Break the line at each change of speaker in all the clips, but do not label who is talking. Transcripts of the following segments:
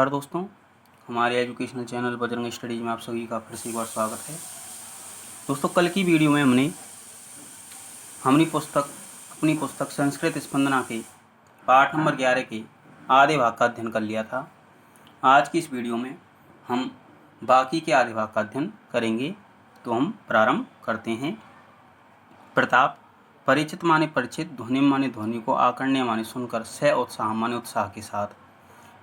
नमस्कार दोस्तों, हमारे एजुकेशनल चैनल बजरंग स्टडीज में आप सभी का फिर से एक बार स्वागत है। दोस्तों, कल की वीडियो में हमने अपनी पुस्तक संस्कृत स्पंदना के पाठ नंबर 11 के आधे भाग का अध्ययन कर लिया था। आज की इस वीडियो में हम बाकी के आधे भाग का अध्ययन करेंगे। तो हम प्रारंभ करते हैं। प्रताप परिचित माने परिचित, ध्वनि माने ध्वनि को, आकर्ण्य माने सुनकर, स उत्साह माने उत्साह के साथ,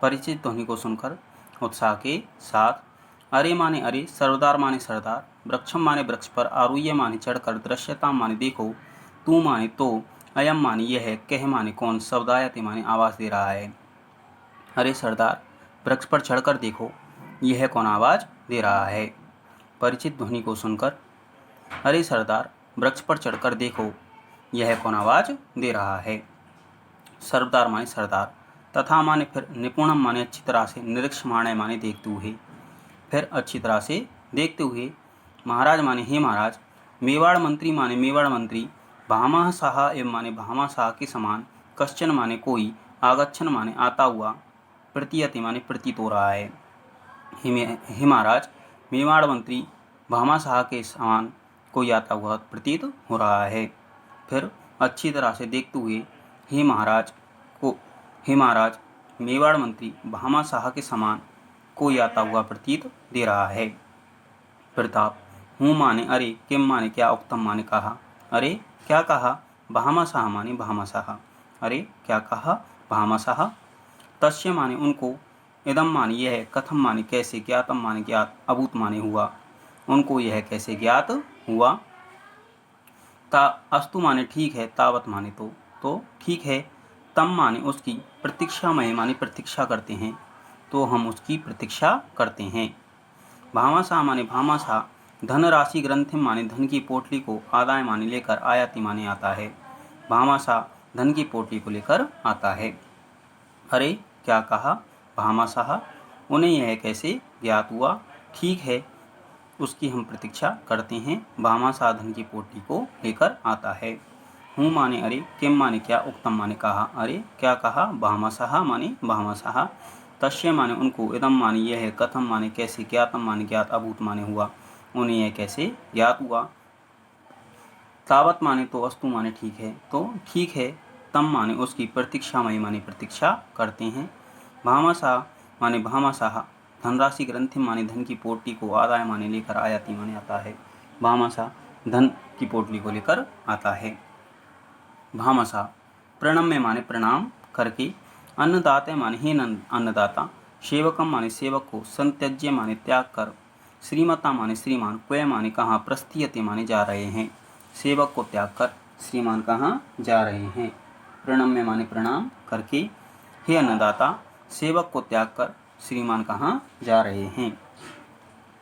परिचित ध्वनि को सुनकर उत्साह के साथ, अरे माने अरे, सरदार माने सरदार, वृक्षम माने वृक्ष पर, आरुह्य माने चढ़कर, दृश्यता माने देखो, तू माने तो, अयम माने यह, कह माने कौन, शब्दायते माने आवाज़ दे रहा है। अरे सरदार, वृक्ष पर चढ़कर देखो, यह कौन आवाज़ दे रहा है। परिचित ध्वनि को सुनकर, अरे सरदार, वृक्ष पर चढ़कर देखो, यह कौन आवाज़ दे रहा है। सरदार माने सरदार, तथा माने फिर, निपुणम माने अच्छी तरह से, निरीक्षमाण माने देखते हुए, फिर अच्छी तरह से देखते हुए, महाराज माने हे महाराज, मेवाड़ मंत्री माने मेवाड़ मंत्री, भामा साहा एवं माने भामा साहा के समान, कश्चन माने कोई, आगच्छन माने आता हुआ, प्रतीयते माने प्रतीत हो रहा है। हे महाराज, मेवाड़ मंत्री भामा साहा के समान कोई आता हुआ प्रतीत हो रहा है। फिर अच्छी तरह से देखते हुए, हे महाराज, मेवाड़ मंत्री भामा साहा के समान कोई आता हुआ प्रतीत दे रहा है। प्रताप हूँ माने अरे, किम माने क्या, उत्तम माने कहा, अरे क्या कहा, भामा साहा माने भामा साहा, अरे क्या कहा, भामा साहा। तस्य माने उनको, इदम माने यह, कथम माने कैसे, ज्ञातम माने ज्ञात, अभूत माने हुआ, उनको यह कैसे ज्ञात हुआ। ता अस्तु माने ठीक है, तावत माने तो ठीक है, तम माने उसकी, प्रतीक्षा में माने प्रतीक्षा करते हैं, तो हम उसकी प्रतीक्षा करते हैं। भामाशाह माने भामाशाह, धनराशि ग्रंथि माने धन की पोटली को, आदाय माने लेकर, आयाति माने आता है। भामाशाह धन की पोटली को लेकर आता है। अरे क्या कहा, भामाशाह, उन्हें यह कैसे ज्ञात हुआ, ठीक है, उसकी हम प्रतीक्षा करते हैं। भामाशाह धन की पोटली को लेकर आता है। हूँ माने अरे, किम माने क्या, उत्तम माने कहा, अरे क्या कहा, भामाशाह माने भामाशाह, तस्य माने उनको, इदम माने यह, कथम माने कैसे, ज्ञातम माने ज्ञात, अभूत माने हुआ, उन्हें यह कैसे ज्ञात हुआ। तावत माने तो, अस्तु माने ठीक है, तो ठीक है, तम माने उसकी, प्रतीक्षा माने प्रतीक्षा करते हैं। भामाशाह माने भामाशाह, धनराशि ग्रंथि माने धन की पोटली को, आदाय माने लेकर, आयाति माने आता है। भामाशाह धन की पोटली को लेकर आता है। भामाशाह प्रणम्य माने प्रणाम करके, अन्नदाते माने हे अन्नदाता, सेवकम माने सेवक को, संत्यज्य माने त्याग कर, श्रीमता माने श्रीमान, क्वय माने कहाँ, प्रस्थीयते माने जा रहे हैं। सेवक को त्याग कर श्रीमान कहाँ जा रहे हैं। प्रणम्य माने प्रणाम करके, हे अन्नदाता, सेवक को त्याग कर श्रीमान कहाँ जा रहे हैं।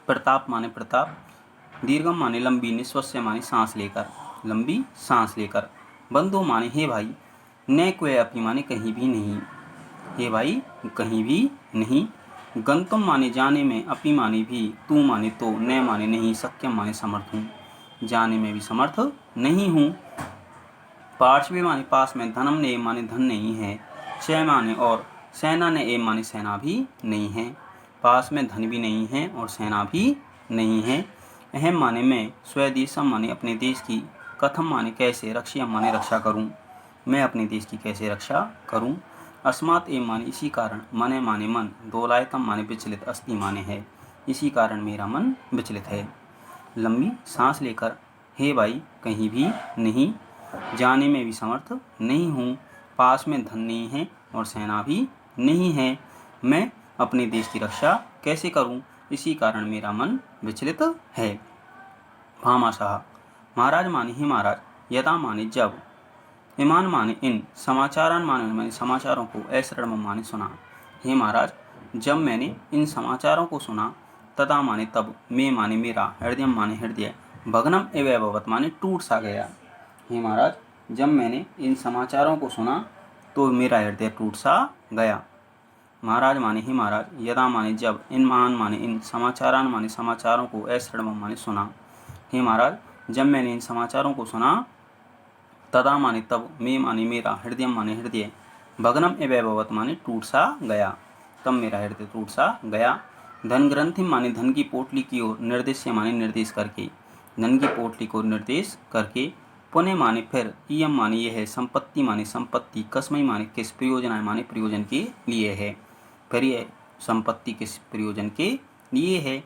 प्रताप माने प्रताप, दीर्घम माने लंबी, निश्वस्य माने सांस लेकर, लंबी सांस लेकर। बंधु माने हे भाई, न क्वे अपनी माने कहीं भी नहीं, हे भाई कहीं भी नहीं। गंतुम माने जाने में, अपी माने भी, तू माने तो, न माने नहीं, सक्यम माने समर्थ हूँ, जाने में भी समर्थ नहीं हूँ। पार्श्वे माने पास में, धनम ने माने धन नहीं है, क्षय माने और, सेना ने एम माने सेना भी नहीं है। पास में धन भी नहीं है और सेना भी नहीं है। अहम माने मैं, स्वदेशम माने अपने देश की, कथम माने कैसे, रक्षयम माने रक्षा करूं, मैं अपने देश की कैसे रक्षा करूं। अस्मात् एम माने इसी कारण, मने माने मन, दोलायतम माने विचलित, अस्ति माने है, इसी कारण मेरा मन विचलित है। लंबी सांस लेकर, हे भाई कहीं भी नहीं, जाने में भी समर्थ नहीं हूँ, पास में धन नहीं है और सेना भी नहीं है, मैं अपने देश की रक्षा कैसे करूं, इसी कारण मेरा मन विचलित है। भामाशाह महाराज माने हे महाराज, यदा माने जब, ईमान माने इन, समाचारान माने समाचारों को, ऐश्वर्य माने सुना। हे महाराज, जब मैंने इन समाचारों को सुना, तदा माने तब, मैं माने मेरा, हृदय माने हृदय, भग्नम एवं अभवत माने टूट सा गया। हे महाराज, जब मैंने इन समाचारों को सुना तो मेरा हृदय टूट सा गया। महाराज माने हे महाराज, यदा माने जब, इन मान माने इन, समाचारान माने समाचारों को, ऐश्वर्य माने सुना। हे महाराज, जब मैंने इन समाचारों को सुना, तदा माने तब, मैं माने मेरा, हृदय माने हृदय, भग्नम एवं अभवत माने टूट सा गया। तब मेरा हृदय टूट सा गया। धन ग्रंथि माने धन की पोटली की ओर, निर्देश्य माने निर्देश करके, धन की पोटली को निर्देश करके। पुण्य माने फिर, इयम माने यह है, संपत्ति माने संपत्ति, कस्मई माने किस, प्रयोजन माने प्रयोजन के लिए है। फिर यह संपत्ति किस प्रयोजन के लिए है।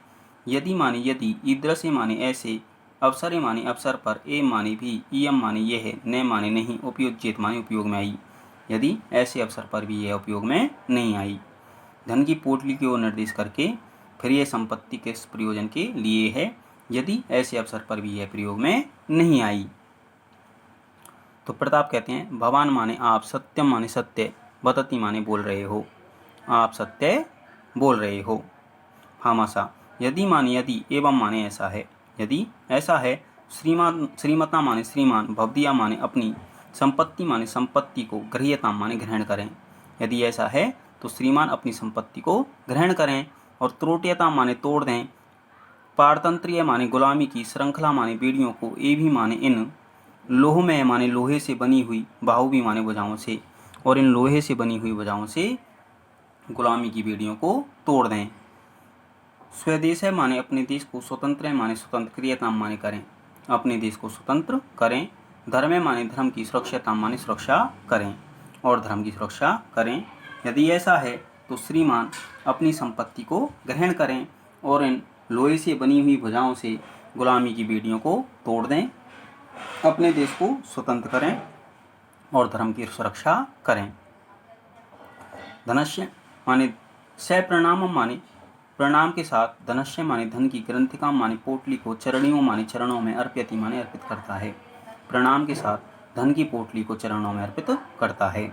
यदि माने यदि, ईदृश माने ऐसे, अवसर माने अवसर पर, ए माने भी, इयम माने यह है, न माने नहीं, उपयोज्येत माने उपयोग में आई। यदि ऐसे अवसर पर भी यह उपयोग में नहीं आई। धन की पोटली की ओर निर्देश करके, फिर यह संपत्ति किस प्रयोजन के लिए है, यदि ऐसे अवसर पर भी यह प्रयोग में नहीं आई। तो प्रताप कहते हैं, भवान माने आप, सत्यम माने सत्य, वदति माने बोल रहे हो, आप सत्य बोल रहे हो। भामासा, यदि माने यदि, एवं माने ऐसा है, यदि ऐसा है। श्रीमान श्रीमता माने श्रीमान, भवदिया माने अपनी, संपत्ति माने संपत्ति को, गृह्यता माने ग्रहण करें। यदि ऐसा है तो श्रीमान अपनी संपत्ति को ग्रहण करें। और त्रोट्यता माने तोड़ दें। पारतंत्रीय माने गुलामी की, श्रृंखला माने बेड़ियों को, ए भी माने इन, लोहमय माने लोहे से बनी हुई, बाहु भी माने भुजाओं से, और इन लोहे से बनी हुई भुजाओं से गुलामी की बेड़ियों को तोड़ दें। स्वदेश है माने अपने देश को, स्वतंत्र है माने स्वतंत्र, क्रियताम माने करें, अपने देश को स्वतंत्र करें। धर्म है माने धर्म की, सुरक्षाताम माने सुरक्षा करें, और धर्म की सुरक्षा करें। यदि ऐसा है तो श्रीमान अपनी संपत्ति को ग्रहण करें, और इन लोहे से बनी हुई भुजाओं से गुलामी की बेड़ियों को तोड़ दें, अपने देश को स्वतंत्र करें और धर्म की सुरक्षा करें। धनस्य माने स प्रणाम माने प्रणाम के साथ, धनस्य माने धन की, ग्रंथिका माने पोटली को, चरणियों माने चरणों में, अर्प्यति माने अर्पित करता है। प्रणाम के साथ धन की पोटली को चरणों में अर्पित करता है।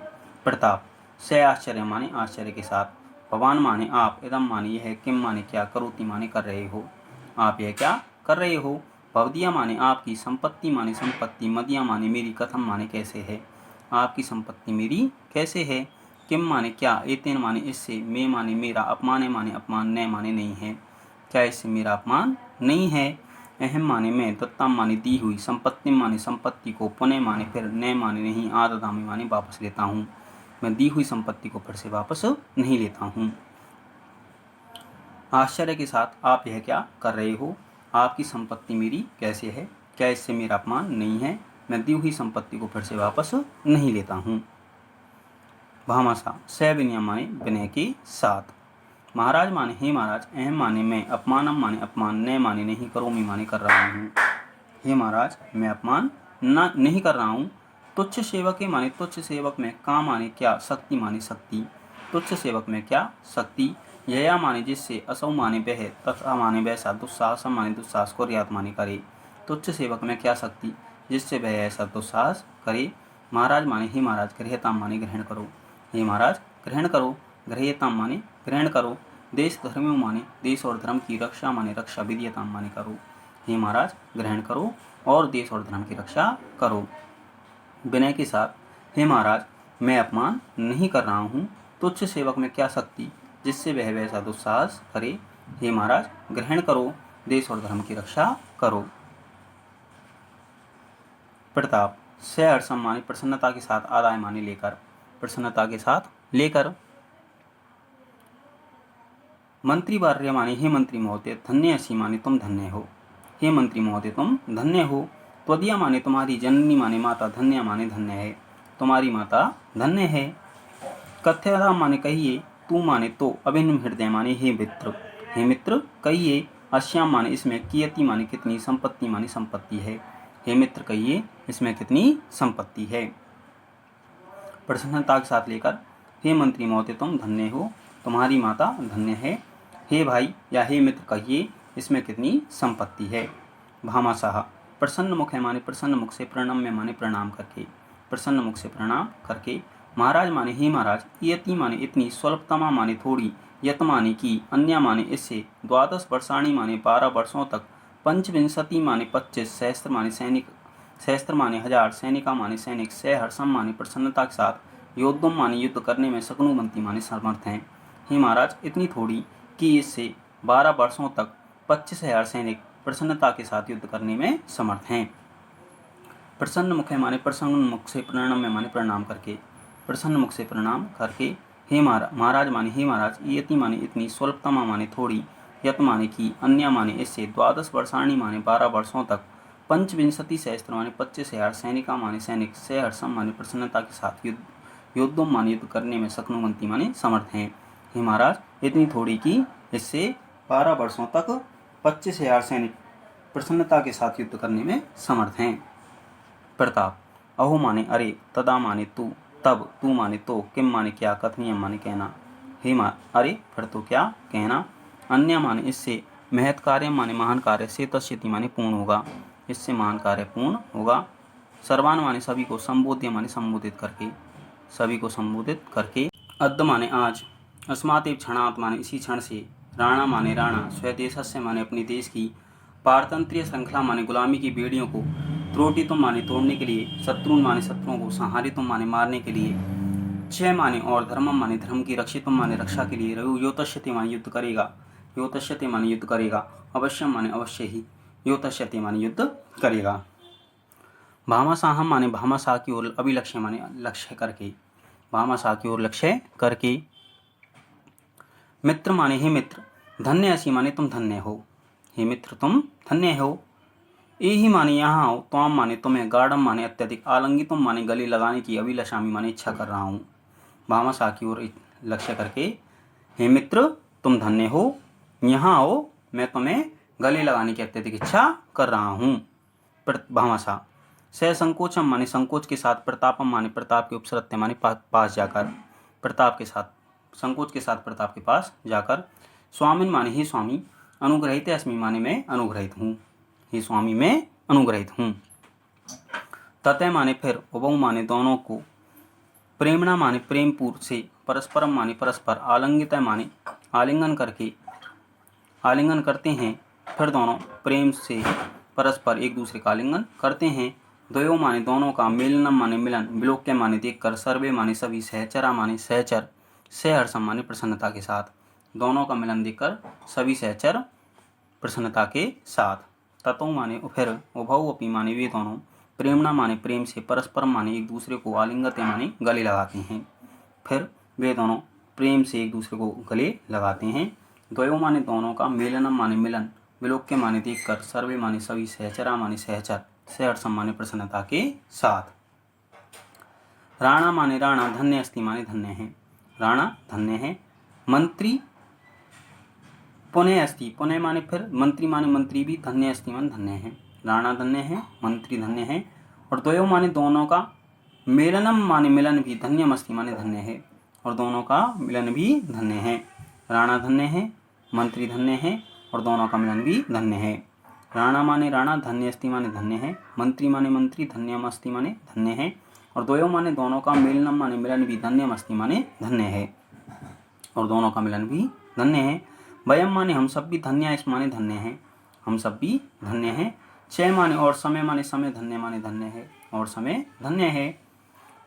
प्रताप स आश्चर्य माने आश्चर्य के साथ, भवान माने आप, इदम माने यह, किम माने क्या, करोति माने कर रहे हो, आप यह क्या कर रहे हो। भवदिया माने आपकी, संपत्ति माने संपत्ति, मदिया माने मेरी, कथम माने कैसे है, आपकी संपत्ति मेरी कैसे है। किम माने क्या, एतेन माने इससे, मे माने मेरा, अपमान माने अपमान, न माने नहीं है, क्या इससे मेरा अपमान नहीं है। अहम माने मैं, दत्तम माने दी हुई, संपत्ति माने संपत्ति को, पुनः माने फिर, न माने नहीं, आददामी माने वापस लेता हूँ, मैं दी हुई संपत्ति को फिर से वापस नहीं लेता हूँ। आश्चर्य के साथ, आप यह क्या कर रहे हो, आपकी संपत्ति मेरी कैसे है, क्या इससे मेरा अपमान नहीं है, मैं दी हुई संपत्ति को फिर से वापस नहीं लेता हूँ। भामासा स विनय माने विनय के साथ। महाराज माने हे महाराज, अहम माने मैं, अपमानम माने अपमान, न माने नहीं, करोमि माने कर रहा हूँ। हे महाराज मैं अपमान नहीं कर रहा हूँ। तुच्छ सेवक के माने तुच्छ सेवक में, काम माने क्या, शक्ति माने शक्ति, तुच्छ सेवक में क्या शक्ति। यया माने जिससे, असौ माने वह, तथा माने वैसा, दुस्साहसम माने दुस्साहस को, रियात माने करे। तुच्छ सेवक में क्या शक्ति, जिससे वह ऐसा दुस्साहस करे। महाराज माने हे महाराज, गृह्यताम माने ग्रहण करो, हे महाराज ग्रहण करो, गृह्यताम माने ग्रहण करो। देश धर्मों माने देश और धर्म की, रक्षा माने रक्षा, विद्यताम माने करो, हे महाराज ग्रहण करो और देश और धर्म की रक्षा करो। विनय के साथ, हे महाराज मैं अपमान नहीं कर रहा हूँ। तुच्छ सेवक में क्या शक्ति, जिससे वह वैसा दुस्साहस करे, हे महाराज ग्रहण करो, देश और धर्म की रक्षा करो। प्रताप स हर्षम माने प्रसन्नता के साथ, आदाय माने लेकर, प्रसन्नता के साथ लेकर। मंत्री वार्य माने हे मंत्री महोदय, धन्य असी माने तुम धन्य हो, हे मंत्री महोदय तुम धन्य हो। त्वदीया माने तुम्हारी, जननी माने माता, धन्य माने धन्य है, तुम्हारी माता धन्य है। कथ्यता माने कहिए, तू माने तो, अभिन्न हृदय माने हे मित्र, हे मित्र कहिए। अश्याम माने इसमें, कियति माने कितनी, संपत्ति माने संपत्ति है, हे मित्र कहिए इसमें कितनी संपत्ति है। प्रसन्नता के साथ लेकर, हे मंत्री महोदय तुम धन्य हो, तुम्हारी माता धन्य है। हे भाई या हे मित्र कहिए इसमें कितनी संपत्ति है। भामाशाह प्रसन्न मुख है माने प्रसन्न मुख से, प्रणम्य माने प्रणाम करके, प्रसन्न मुख से प्रणाम करके। महाराज माने हे महाराज, यति माने इतनी, स्वल्पतमा माने थोड़ी, यत माने की, अन्य माने इससे, द्वादश वर्षाणी माने 12 वर्षों तक, पंचविंशति माने 25, सहस्त्र माने सैनिक, सहस्त्र माने 1000, सैनिका माने सैनिक, सहर्षम माने प्रसन्नता के साथ, योद्धम माने युद्ध करने में, शक्नुवंती माने समर्थ हैं। हे महाराज इतनी थोड़ी कि इससे 12 वर्षों तक 25,000 सैनिक प्रसन्नता के साथ युद्ध करने में समर्थ हैं। प्रसन्न मुख है माने प्रसन्न मुख से, प्रणाम में माने प्रणाम करके, प्रसन्न मुख से प्रणाम करके। हे महाराज माने हे महाराज, इयति माने इतनी, स्वल्पतमा माने थोड़ी, यत माने की, अन्य माने इससे, 12 वर्षाणी माने 12 वर्षों तक, पंचविंशति सहस्त्र माने 25,000, सैनिका माने सैनिक, सहर्षम माने प्रसन्नता के साथ, योद्धुम माने युद्ध करने में, शक्नुवंती माने समर्थ हैं। हे महाराज इतनी थोड़ी की इससे 12 वर्षों तक 25,000 सैनिक प्रसन्नता के साथ युद्ध करने में समर्थ हैं। प्रताप अहो माने अरे, तदा माने तू, तब, तू माने तो, किम माने क्या, कथनीयम माने कहना। हे अरे फिर तो क्या कहना, अन्य माने इससे, महत् कार्य माने महान कार्य से, तस्यति माने पूर्ण होगा, इससे महान कार्य पूर्ण होगा। सर्वान माने सभी को, संबोध्य माने संबोधित करके, सभी को संबोधित करके। अद्य माने आज, अस्मात् एव क्षणात् माने इसी क्षण से, राणा माने राणा, स्वदेशस्य माने अपने देश की, पारतंत्र्य श्रृंखला माने गुलामी की बेड़ियों को, त्रोटितुम माने तोड़ने के लिए, शत्रुन माने शत्रुओं को, संहारितुम माने मारने के लिए, क्षय माने और, धर्मम माने धर्म की, रक्षितुम माने रक्षा के लिए, योतष्यति माने युद्ध करेगा, योतष्यति माने युद्ध करेगा, अवश्यम माने अवश्य ही, योतष्यति माने युद्ध करेगा। भामासाहम माने भामाशाह की ओर, अभिलक्ष्य माने लक्ष्य करके, भामाशाह की ओर लक्ष्य करके। मित्र माने हे मित्र, धन्य असी माने तुम धन्य हो, हे मित्र तुम धन्य हो। एहि माने यहाँ आओ, त्वाम माने तुम्हें, गाढ़म माने अत्यधिक, आलिंगितुम माने गले लगाने की, अभिलषामी माने इच्छा कर रहा हूँ, भामाशाह की ओर लक्ष्य करके। हे मित्र तुम धन्य हो, यहाँ आओ मैं तुम्हें गले लगाने की अत्यधिक इच्छा कर रहा हूँ। भामाशाह सह संकोचम माने संकोच के साथ, प्रतापम माने प्रताप के, उपसरत्य माने पास जाकर, प्रताप के साथ, संकोच के साथ प्रताप के पास जाकर। स्वामिन माने ही स्वामी, अनुग्रहित अस्मि माने मैं अनुग्रहित हूँ, हे स्वामी मैं अनुग्रहित हूँ। ततः माने फिर, उभौ माने दोनों को, प्रेमणा माने प्रेम पूर्व से, परस्परम माने परस्पर, आलिंगित माने आलिंगन करके, आलिंगन करते हैं, फिर दोनों प्रेम से परस्पर एक दूसरे का आलिंगन करते हैं। द्वयो माने दोनों का, मेलनम माने मिलन, विलोक्य माने देखकर, सर्वे माने सभी, सहचरा माने सहचर, सहर्षम माने प्रसन्नता के साथ, दोनों का मिलन देखकर सभी सहचर प्रसन्नता के साथ। ततो माने फिर, उभौ अपि माने वे दोनों, प्रेमणा माने प्रेम से, परस्पर माने एक दूसरे को, आलिंगते माने गले लगाते हैं, फिर वे दोनों प्रेम से एक दूसरे को गले लगाते हैं। द्वयो माने दोनों का, मेलनम माने मिलन, विलोक्य माने देखकर, सर्वे माने सभी, सहचरा माने सहचर, सहर्षम माने प्रसन्नता के साथ। राणा माने राणा, धन्य अस्ति माने धन्य है, राणा धन्य है। मंत्री पुनः अस्ति, पुनः माने फिर, मंत्री माने मंत्री भी, धन्य अस्ति माने धन्य है, राणा धन्य है, मंत्री धन्य है। और द्वयो माने दोनों का, मेलनम माने मिलन भी, धन्यम अस्ति माने धन्य है, और दोनों का मिलन भी धन्य है। राणा धन्य है, मंत्री धन्य है, और दोनों का मिलन भी धन्य है। राणा माने राणा, धन्य अस्ति माने धन्य है, मंत्री माने मंत्री, धन्यम अस्ति माने धन्य है, और द्वयो माने दोनों का, मेलनम माने मिलन भी, धन्यम अस्ति माने धन्य है, और दोनों का मिलन भी धन्य है। वयम माने हम सब भी, धन्य इस माने धन्य है, हम सब भी धन्य है। क्षय माने और, समय माने समय, धन्य माने धन्य है, और समय धन्य है।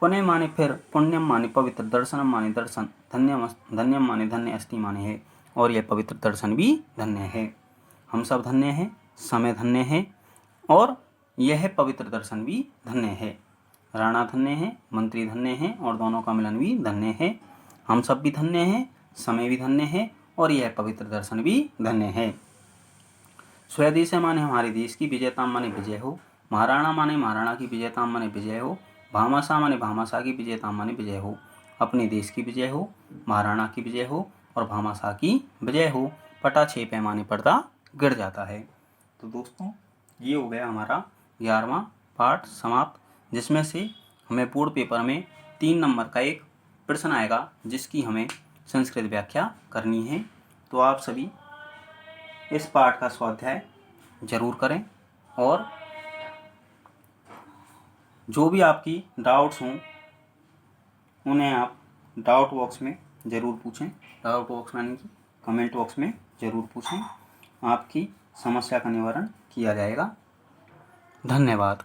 पुण्य माने फिर, पुण्यम माने पवित्र, दर्शनम माने दर्शन, धन्यम माने धन्य अस्ति माने है, और यह पवित्र दर्शन भी धन्य है। हम सब धन्य है, समय धन्य है, और यह पवित्र दर्शन भी धन्य है। राणा धन्य है, मंत्री धन्य है, और दोनों का मिलन भी धन्य है। हम सब भी धन्य है, समय भी धन्य है, और यह पवित्र दर्शन भी धन्य है। स्वदेश माने हमारे देश की, विजयता माने विजय हो, महाराणा माने महाराणा की विजयता माने विजय हो, भामाशाह माने भामाशाह की विजयता माने विजय हो, अपने देश की विजय हो, महाराणा की विजय हो, और भामाशाह की विजय हो। पटा 6 पैमाने पर्दा गिर जाता है। तो दोस्तों ये हो गया हमारा 11वां पाठ समाप्त, जिसमें से हमें बोर्ड पेपर में 3 नंबर का एक प्रश्न आएगा, जिसकी हमें संस्कृत व्याख्या करनी है। तो आप सभी इस पाठ का स्वाध्याय जरूर करें, और जो भी आपकी डाउट्स हों उन्हें आप डाउट बॉक्स में ज़रूर पूछें, डाउट बॉक्स यानी कि कमेंट बॉक्स में ज़रूर पूछें, आपकी समस्या का निवारण किया जाएगा। धन्यवाद।